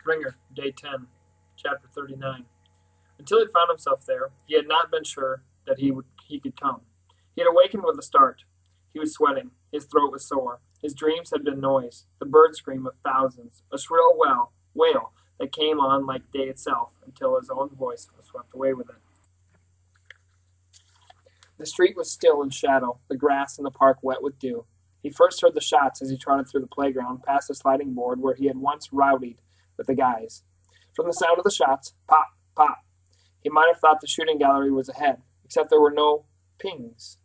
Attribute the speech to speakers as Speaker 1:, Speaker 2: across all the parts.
Speaker 1: Wringer Day 10, Chapter 39. Until he found himself there, he had not been sure that he could come. He had awakened with a start. He was sweating. His throat was sore. His dreams had been noise, the bird scream of thousands, a shrill wail that came on like day itself until his own voice was swept away with it. The street was still in shadow, the grass in the park wet with dew. He first heard the shots as he trotted through the playground past the sliding board where he had once rowdied with the guys. From the sound of the shots, pop, pop, he might have thought the shooting gallery was ahead, except there were no pings.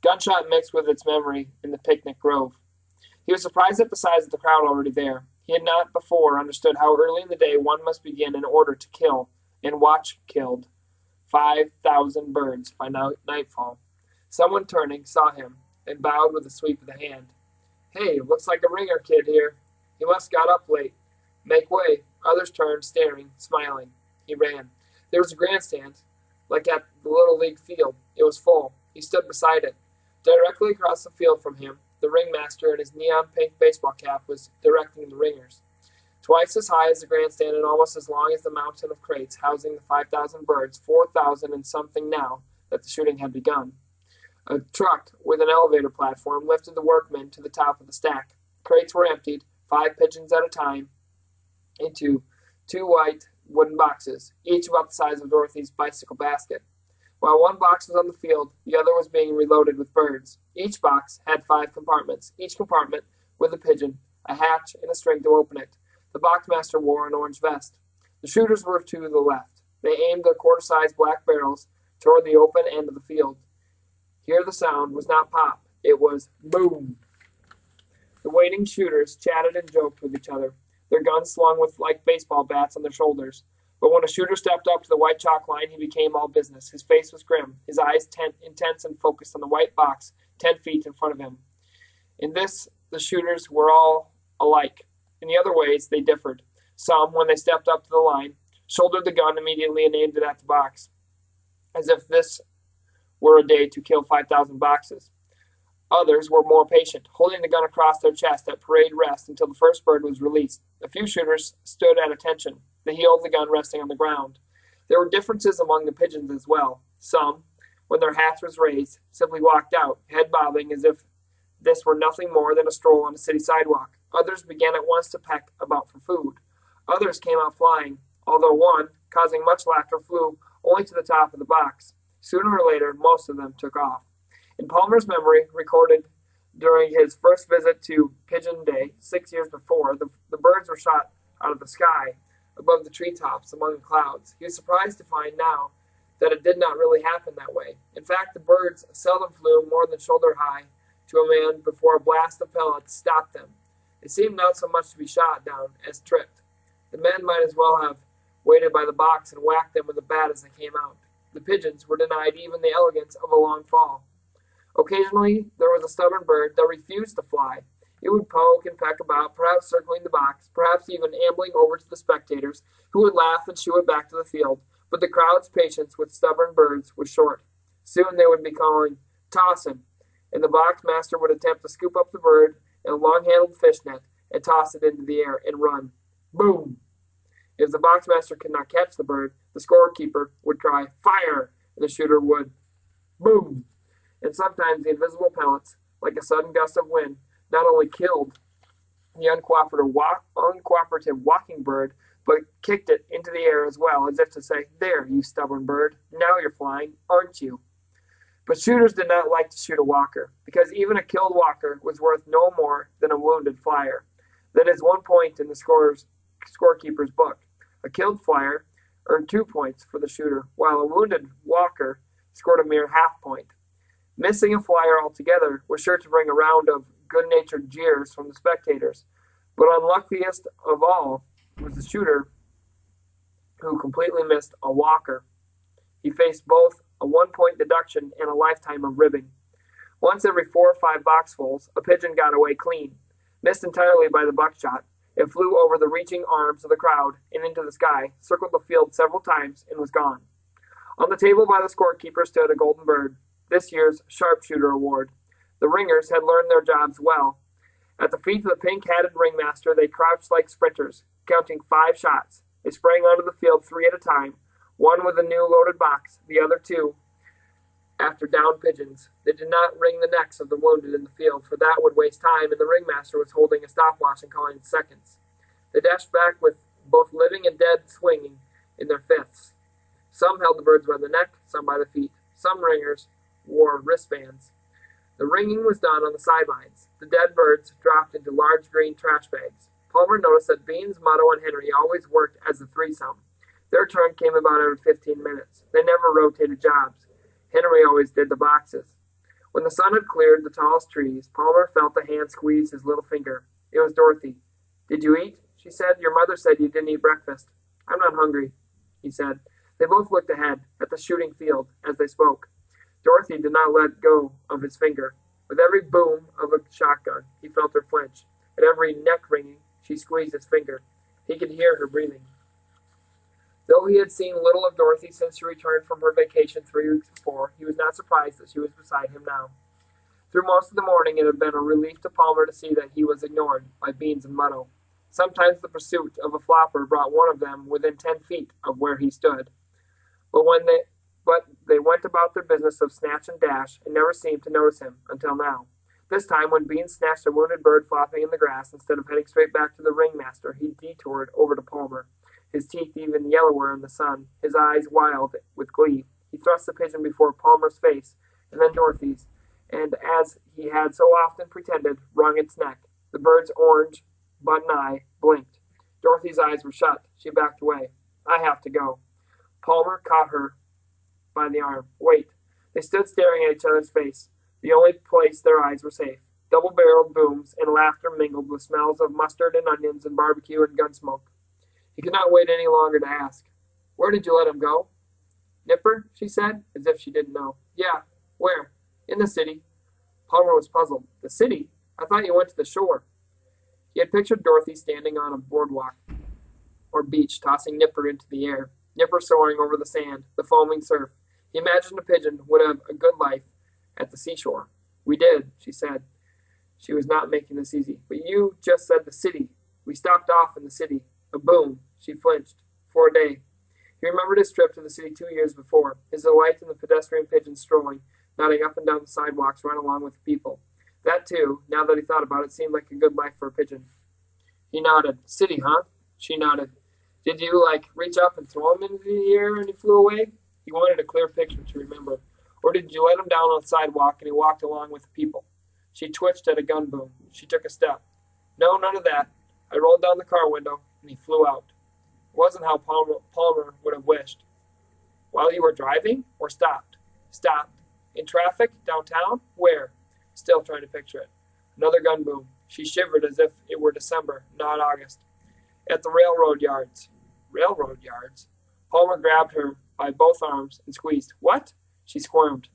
Speaker 1: Gunshot mixed with its memory in the picnic grove. He was surprised at the size of the crowd already there. He had not before understood how early in the day one must begin in order to kill, and watch killed, 5,000 birds by nightfall. Someone turning saw him and bowed with a sweep of the hand. Hey, looks like a Wringer kid here. He must got up late. Make way. Others turned, staring, smiling. He ran. There was a grandstand, like at the Little League field. It was full. He stood beside it. Directly across the field from him, the ringmaster in his neon pink baseball cap was directing the ringers. Twice as high as the grandstand and almost as long as the mountain of crates housing the 5,000 birds, 4,000 and something now that the shooting had begun. A truck with an elevator platform lifted the workmen to the top of the stack. Crates were emptied, 5 pigeons at a time, into 2 white wooden boxes, each about the size of Dorothy's bicycle basket. While one box was on the field, the other was being reloaded with birds. Each box had 5 compartments, each compartment with a pigeon, a hatch, and a string to open it. The boxmaster wore an orange vest. The shooters were to the left. They aimed their quarter-sized black barrels toward the open end of the field. Here the sound was not pop, it was boom. The waiting shooters chatted and joked with each other, their guns slung with like baseball bats on their shoulders. But when a shooter stepped up to the white chalk line, he became all business. His face was grim, his eyes intense and focused on the white box 10 feet in front of him. In this, the shooters were all alike. In the other ways, they differed. Some, when they stepped up to the line, shouldered the gun immediately and aimed it at the box, as if this were a day to kill 5,000 boxes. Others were more patient, holding the gun across their chest at parade rest until the first bird was released. A few shooters stood at attention, the heel of the gun resting on the ground. There were differences among the pigeons as well. Some, when their hats was raised, simply walked out, head bobbing as if this were nothing more than a stroll on a city sidewalk. Others began at once to peck about for food. Others came out flying, although one, causing much laughter, flew only to the top of the box. Sooner or later, most of them took off. In Palmer's memory, recorded during his first visit to Pigeon Day 6 years before, the birds were shot out of the sky, above the treetops, among the clouds. He was surprised to find now that it did not really happen that way. In fact, the birds seldom flew more than shoulder high to a man before a blast of pellets stopped them. It seemed not so much to be shot down as tripped. The men might as well have waited by the box and whacked them with a bat as they came out. The pigeons were denied even the elegance of a long fall. Occasionally, there was a stubborn bird that refused to fly. It would poke and peck about, perhaps circling the box, perhaps even ambling over to the spectators, who would laugh and shoo it back to the field. But the crowd's patience with stubborn birds was short. Soon they would be calling, "Toss him," and the box master would attempt to scoop up the bird in a long-handled fish net and toss it into the air and run. Boom! If the box master could not catch the bird, the scorekeeper would cry, "Fire!" and the shooter would, boom! And sometimes the invisible pellets, like a sudden gust of wind, not only killed the uncooperative walking bird, but kicked it into the air as well, as if to say, "There, you stubborn bird, now you're flying, aren't you?" But shooters did not like to shoot a walker, because even a killed walker was worth no more than a wounded flyer. That is one point in the scorekeeper's book. A killed flyer earned 2 points for the shooter, while a wounded walker scored a mere half point. Missing a flyer altogether was sure to bring a round of good-natured jeers from the spectators, but unluckiest of all was the shooter who completely missed a walker. He faced both a 1-point deduction and a lifetime of ribbing. Once every 4 or 5 boxfuls, a pigeon got away clean. Missed entirely by the buckshot, it flew over the reaching arms of the crowd and into the sky, circled the field several times, and was gone. On the table by the scorekeeper stood a golden bird, this year's sharpshooter award. The ringers had learned their jobs well. At the feet of the pink-hatted ringmaster, they crouched like sprinters, counting 5 shots. They sprang onto the field 3 at a time, one with a new loaded box, the other 2 after downed pigeons. They did not wring the necks of the wounded in the field, for that would waste time, and the ringmaster was holding a stopwatch and calling seconds. They dashed back with both living and dead swinging in their fists. Some held the birds by the neck, some by the feet. Some ringers wore wristbands. The ringing was done on the sidelines. The dead birds dropped into large green trash bags. Palmer noticed that Beans, Mutto, and Henry always worked as a threesome. Their turn came about every 15 minutes. They never rotated jobs. Henry always did the boxes. When the sun had cleared the tallest trees, Palmer felt a hand squeeze his little finger. It was Dorothy. "Did you eat?" she said. "Your mother said you didn't eat breakfast." "I'm not hungry," he said. They both looked ahead, at the shooting field, as they spoke. Dorothy did not let go of his finger. With every boom of a shotgun, he felt her flinch. At every neck ringing, she squeezed his finger. He could hear her breathing. Though he had seen little of Dorothy since she returned from her vacation 3 weeks before, he was not surprised that she was beside him now. Through most of the morning, it had been a relief to Palmer to see that he was ignored by Beans and Mutto. Sometimes the pursuit of a flopper brought one of them within 10 feet of where he stood. But they went about their business of snatch and dash and never seemed to notice him until now. This time, when Beans snatched a wounded bird flopping in the grass, instead of heading straight back to the ringmaster, he detoured over to Palmer, his teeth even yellower in the sun, his eyes wild with glee. He thrust the pigeon before Palmer's face, and then Dorothy's, and, as he had so often pretended, wrung its neck. The bird's orange button eye blinked. Dorothy's eyes were shut. She backed away. "I have to go." Palmer caught her by the arm. "Wait." They stood staring at each other's face, the only place their eyes were safe. Double-barreled booms and laughter mingled with smells of mustard and onions and barbecue and gun smoke. He could not wait any longer to ask, "Where did you let him go?" "Nipper," she said, as if she didn't know. "Yeah. Where?" "In the city." Palmer was puzzled. "The city? I thought you went to the shore." He had pictured Dorothy standing on a boardwalk or beach, tossing Nipper into the air. Nipper soaring over the sand, the foaming surf. He imagined a pigeon would have a good life at the seashore. "We did," she said. She was not making this easy. "But you just said the city. We stopped off in the city." A boom. She flinched. For a day. He remembered his trip to the city 2 years before, his delight in the pedestrian pigeons strolling, nodding up and down the sidewalks right along with the people. That, too, now that he thought about it, seemed like a good life for a pigeon. He nodded. "City, huh?" She nodded. "Did you, reach up and throw him into the air and he flew away?" He wanted a clear picture to remember. "Or did you let him down on the sidewalk and he walked along with the people?" She twitched at a gun boom. She took a step. "No, none of that. I rolled down the car window and he flew out." It wasn't how Palmer would have wished. "While you were driving, or stopped?" "Stopped." "In traffic? Downtown? Where?" Still trying to picture it. Another gun boom. She shivered as if it were December, not August. "At the railroad yards." "Railroad yards?" Palmer grabbed her by both arms and squeezed. "What?" She squirmed.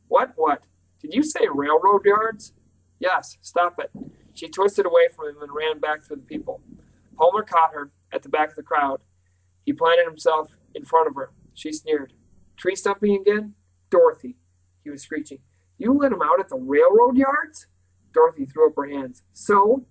Speaker 1: What? Did you say railroad yards?" "Yes, stop it." She twisted away from him and ran back through the people. Palmer caught her at the back of the crowd. He planted himself in front of her. She sneered. "Tree stumping again?" "Dorothy," he was screeching. "You let him out at the railroad yards?" Dorothy threw up her hands. So,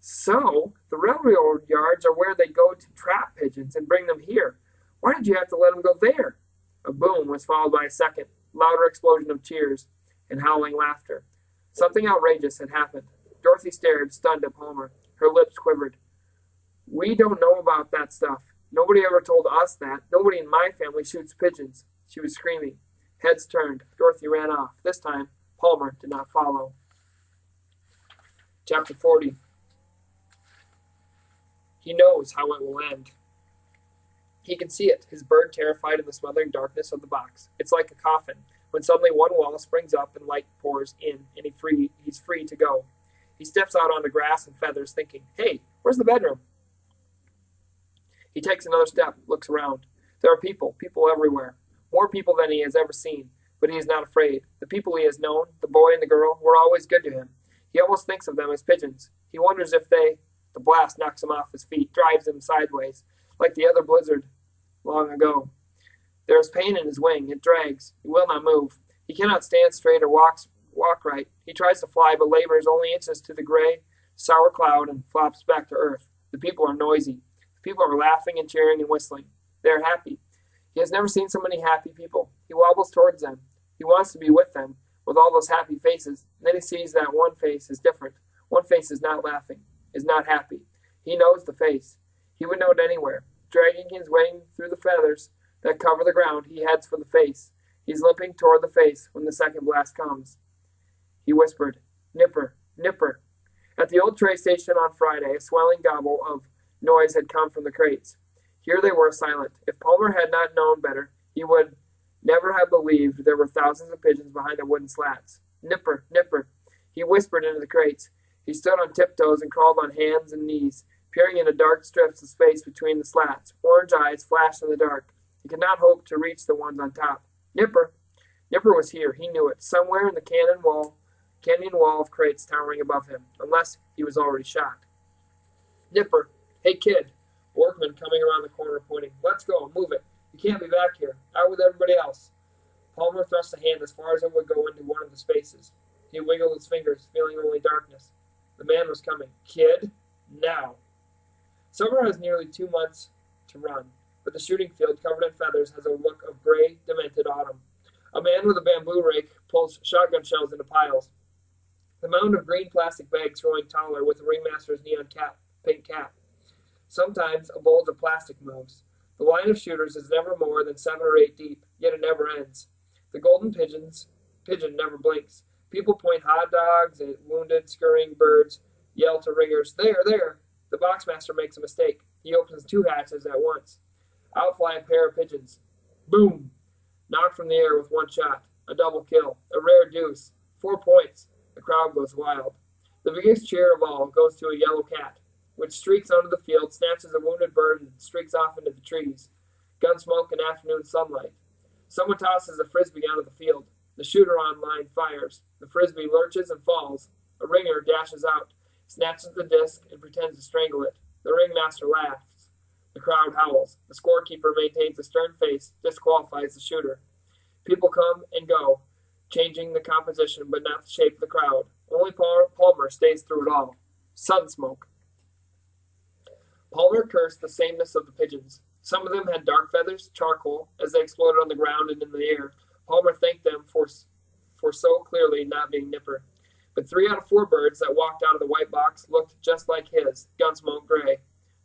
Speaker 1: the railroad yards are where they go to trap pigeons and bring them here. Why did you have to let him go there?" A boom was followed by a second, louder explosion of cheers and howling laughter. Something outrageous had happened. Dorothy stared, stunned at Palmer. Her lips quivered. "We don't know about that stuff. Nobody ever told us that. Nobody in my family shoots pigeons." She was screaming. Heads turned. Dorothy ran off. This time, Palmer did not follow. Chapter 40. He knows how it will end. He can see it, his bird terrified in the smothering darkness of the box. It's like a coffin, when suddenly one wall springs up and light pours in, and he's free to go. He steps out onto grass and feathers, thinking, "Hey, where's the bedroom?" He takes another step, looks around. There are people everywhere. More people than he has ever seen, but he is not afraid. The people he has known, the boy and the girl, were always good to him. He almost thinks of them as pigeons. He wonders if the blast knocks him off his feet, drives him sideways, like the other blizzard long ago. There is pain in his wing. It drags. He will not move. He cannot stand straight or walk right. He tries to fly, but labors only inches to the gray sour cloud and flops back to earth. The people are noisy. The people are laughing and cheering and whistling. They are happy. He has never seen so many happy people. He wobbles towards them. He wants to be with them, with all those happy faces. And then he sees that one face is different. One face is not laughing, is not happy. He knows the face. He would know it anywhere. Dragging his way through the feathers that cover the ground, he heads for the face. He's limping toward the face when the second blast comes. He whispered, "Nipper, Nipper." At the old tray station on Friday, a swelling gobble of noise had come from the crates. Here they were silent. If Palmer had not known better, he would never have believed there were thousands of pigeons behind the wooden slats. "Nipper, Nipper." He whispered into the crates. He stood on tiptoes and crawled on hands and knees, peering into dark strips of space between the slats. Orange eyes flashed in the dark. He could not hope to reach the ones on top. Nipper! Nipper was here. He knew it. Somewhere in the canyon wall of crates towering above him, unless he was already shot. "Nipper! Hey, kid!" A workman coming around the corner pointing. "Let's go. Move it. You can't be back here. Out with everybody else." Palmer thrust a hand as far as it would go into one of the spaces. He wiggled his fingers, feeling only darkness. The man was coming. "Kid, now." Summer has nearly 2 months to run, but the shooting field, covered in feathers, has a look of gray, demented autumn. A man with a bamboo rake pulls shotgun shells into piles. The mound of green plastic bags growing taller with the ringmaster's neon pink cap. Sometimes a bulge of plastic moves. The line of shooters is never more than 7 or 8 deep, yet it never ends. The golden pigeon never blinks. People point hot dogs at wounded, scurrying birds, yell to ringers, "There, there!" The boxmaster makes a mistake. He opens 2 hatches at once. Out fly a pair of pigeons. Boom! Knocked from the air with 1 shot. A double kill. A rare deuce. 4 points. The crowd goes wild. The biggest cheer of all goes to a yellow cat, which streaks onto the field, snatches a wounded bird, and streaks off into the trees. Gun smoke and afternoon sunlight. Someone tosses a frisbee onto the field. The shooter on line fires. The frisbee lurches and falls. A ringer dashes out, snatches the disc, and pretends to strangle it. The ringmaster laughs. The crowd howls. The scorekeeper maintains a stern face, disqualifies the shooter. People come and go, changing the composition but not the shape of the crowd. Only Palmer stays through it all. Sunsmoke. Palmer cursed the sameness of the pigeons. Some of them had dark feathers, charcoal, as they exploded on the ground and in the air. Palmer thanked them for so clearly not being Nipper. But 3 out of 4 birds that walked out of the white box looked just like his, Gunsmoke gray.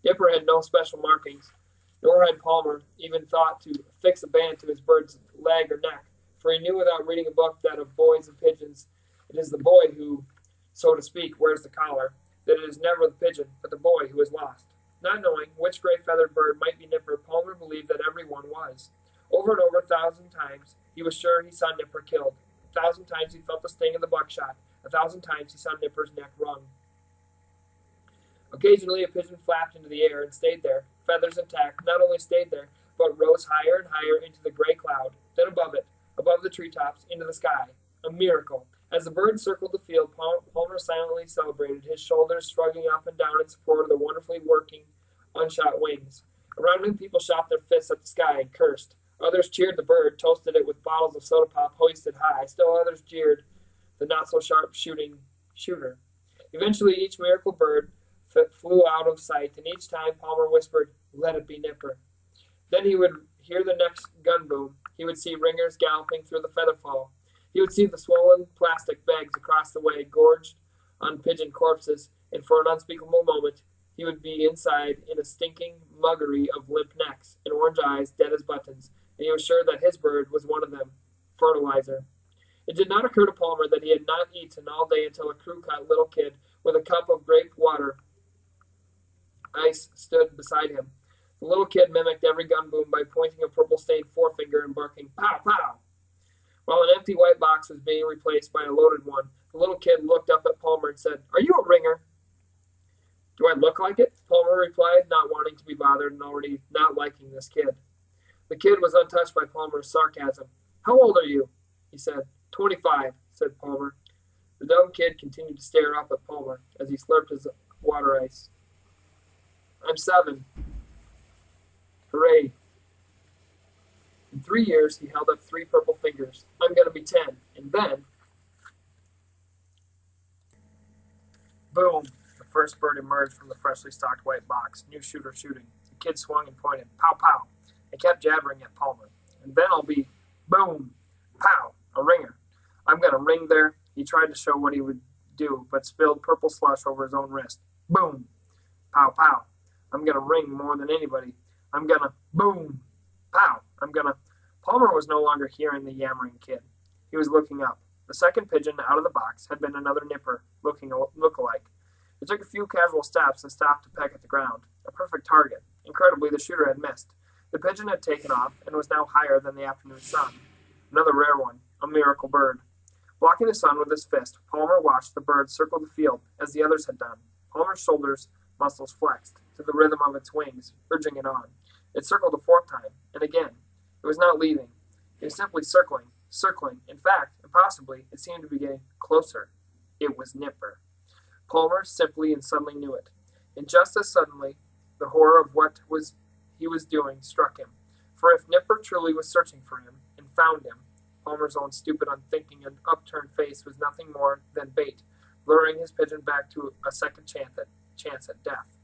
Speaker 1: Nipper had no special markings, nor had Palmer even thought to fix a band to his bird's leg or neck, for he knew without reading a book that of boys and pigeons, it is the boy who, so to speak, wears the collar, that it is never the pigeon, but the boy who is lost. Not knowing which gray-feathered bird might be Nipper, Palmer believed that every one was. Over and over 1,000 times, he was sure he saw Nipper killed. 1,000 times he felt the sting of the buckshot. 1,000 times he saw Nipper's neck wrung. Occasionally a pigeon flapped into the air and stayed there, feathers intact, not only stayed there, but rose higher and higher into the gray cloud, then above it, above the treetops, into the sky. A miracle. As the bird circled the field, Palmer silently celebrated, his shoulders shrugging up and down in support of the wonderfully working, unshot wings. Around him people shot their fists at the sky and cursed. Others cheered the bird, toasted it with bottles of soda pop hoisted high. Still others jeered the not-so-sharp shooter. Eventually each miracle bird flew out of sight, and each time Palmer whispered, "Let it be Nipper." Then he would hear the next gun boom. He would see ringers galloping through the feather fall. He would see the swollen plastic bags across the way, gorged on pigeon corpses, and for an unspeakable moment he would be inside in a stinking muggery of limp necks and orange eyes dead as buttons, and he was sure that his bird was one of them. Fertilizer. It did not occur to Palmer that he had not eaten all day until a crew-cut little kid with a cup of grape water ice stood beside him. The little kid mimicked every gun boom by pointing a purple-stained forefinger and barking, "Pow, pow!" While an empty white box was being replaced by a loaded one, the little kid looked up at Palmer and said, "Are you a ringer?" "Do I look like it?" Palmer replied, not wanting to be bothered and already not liking this kid. The kid was untouched by Palmer's sarcasm. "How old are you?" he said. 25, said Palmer. The dumb kid continued to stare up at Palmer as he slurped his water ice. "I'm 7. Hooray." In 3 years, he held up 3 purple fingers. "I'm going to be 10. And then..." Boom! The first bird emerged from the freshly stocked white box. New shooter shooting. The kid swung and pointed. Pow, pow. And kept jabbering at Palmer. And then I'll be, boom, pow, a ringer. I'm going to ring there. He tried to show what he would do, but spilled purple slush over his own wrist. Boom, pow, pow. I'm going to ring more than anybody. I'm going to, boom, pow. I'm going to. Palmer was no longer hearing the yammering kid. He was looking up. The second pigeon out of the box had been another nipper, look-alike. It took a few casual steps and stopped to peck at the ground. A perfect target. Incredibly, the shooter had missed. The pigeon had taken off and was now higher than the afternoon sun. Another rare one, a miracle bird. Blocking the sun with his fist, Palmer watched the bird circle the field as the others had done. Palmer's shoulders muscles flexed to the rhythm of its wings, urging it on. It circled a fourth time, and again. It was not leaving. It was simply circling. In fact, impossibly, it seemed to be getting closer. It was Nipper. Palmer simply and suddenly knew it. And just as suddenly, the horror of what he was doing struck him. For if Nipper truly was searching for him and found him, Palmer's own stupid, unthinking, and upturned face was nothing more than bait, luring his pigeon back to a second chance at death.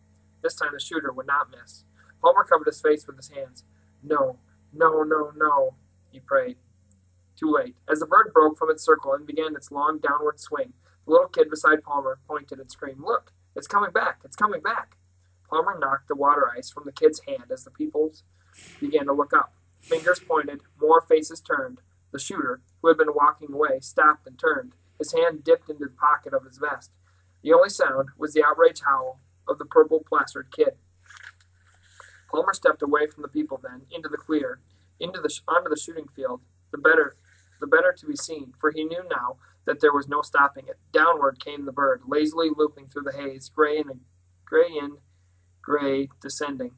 Speaker 1: This time the shooter would not miss. Palmer covered his face with his hands. No, no, no, no, he prayed. Too late. As the bird broke from its circle and began its long downward swing, the little kid beside Palmer pointed and screamed, "Look, it's coming back, it's coming back." Palmer knocked the water ice from the kid's hand as the pupils began to look up. Fingers pointed, more faces turned. The shooter, who had been walking away, stopped and turned. His hand dipped into the pocket of his vest. The only sound was the outraged howl of the purple-plastered kid. Palmer stepped away from the people then, into the clear, onto the shooting field, the better to be seen, for he knew now that there was no stopping it. Downward came the bird, lazily looping through the haze, gray in, gray descending,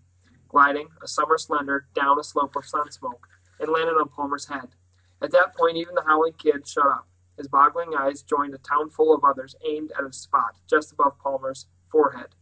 Speaker 1: gliding, a summer splendor, down a slope of sun smoke, and landed on Palmer's head. At that point, even the howling kid shut up. His boggling eyes joined a town full of others aimed at a spot just above Palmer's forehead.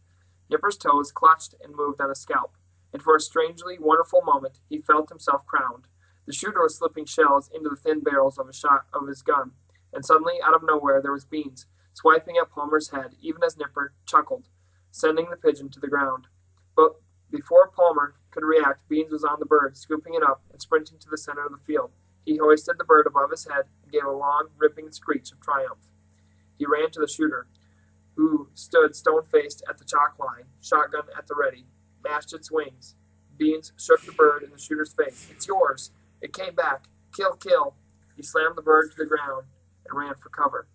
Speaker 1: Nipper's toes clutched and moved on his scalp, and for a strangely wonderful moment he felt himself crowned. The shooter was slipping shells into the thin barrels of his gun, and suddenly, out of nowhere, there was Beans, swiping at Palmer's head, even as Nipper chuckled, sending the pigeon to the ground. But before Palmer could react, Beans was on the bird, scooping it up and sprinting to the center of the field. He hoisted the bird above his head and gave a long, ripping screech of triumph. He ran to the shooter, who stood stone-faced at the chalk line, shotgun at the ready, mashed its wings. Beans shook the bird in the shooter's face. "It's yours. It came back. Kill, kill." He slammed the bird to the ground and ran for cover.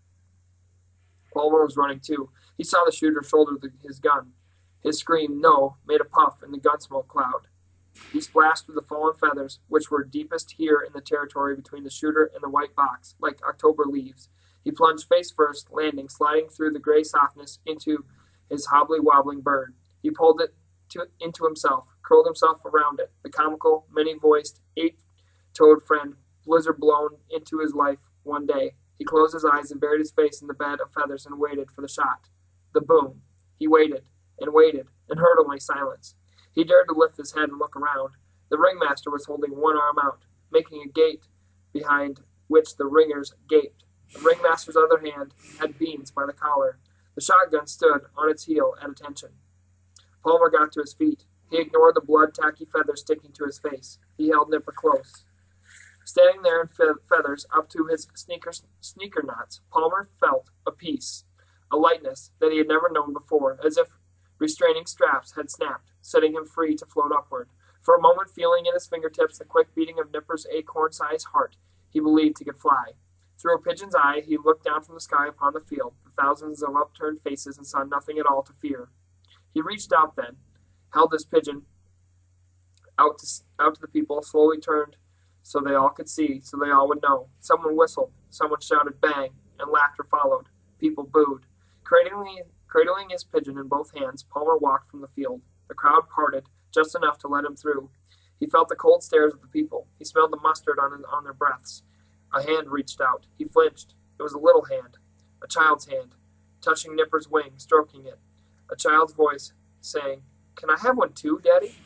Speaker 1: Palmer was running too. He saw the shooter shoulder his gun. His scream, "No," made a puff in the gunsmoke cloud. He splashed through the fallen feathers, which were deepest here in the territory between the shooter and the white box, like October leaves. He plunged face first, landing, sliding through the gray softness into his hobbly-wobbling bird. He pulled it into himself, curled himself around it, the comical, many-voiced, eight-toed friend, blizzard-blown into his life one day. He closed his eyes and buried his face in the bed of feathers and waited for the shot. The boom. He waited, and heard only silence. He dared to lift his head and look around. The ringmaster was holding one arm out, making a gate behind which the ringers gaped. The ringmaster's other hand had Beans by the collar. The shotgun stood on its heel at attention. Palmer got to his feet. He ignored the blood-tacky feathers sticking to his face. He held Nipper close. Standing there in feathers up to his sneaker knots, Palmer felt a peace, a lightness that he had never known before, as if restraining straps had snapped, setting him free to float upward. For a moment, feeling in his fingertips the quick beating of Nipper's acorn-sized heart, he believed he could fly. Through a pigeon's eye, he looked down from the sky upon the field, the thousands of upturned faces, and saw nothing at all to fear. He reached out then, held his pigeon out to the people, slowly turned so they all could see, so they all would know. Someone whistled, someone shouted bang, and laughter followed. People booed. Cradling his pigeon in both hands, Palmer walked from the field. The crowd parted just enough to let him through. He felt the cold stares of the people. He smelled the mustard on their breaths. A hand reached out. He flinched. It was a little hand, a child's hand, touching Nipper's wing, stroking it. A child's voice saying, "Can I have one too, Daddy?"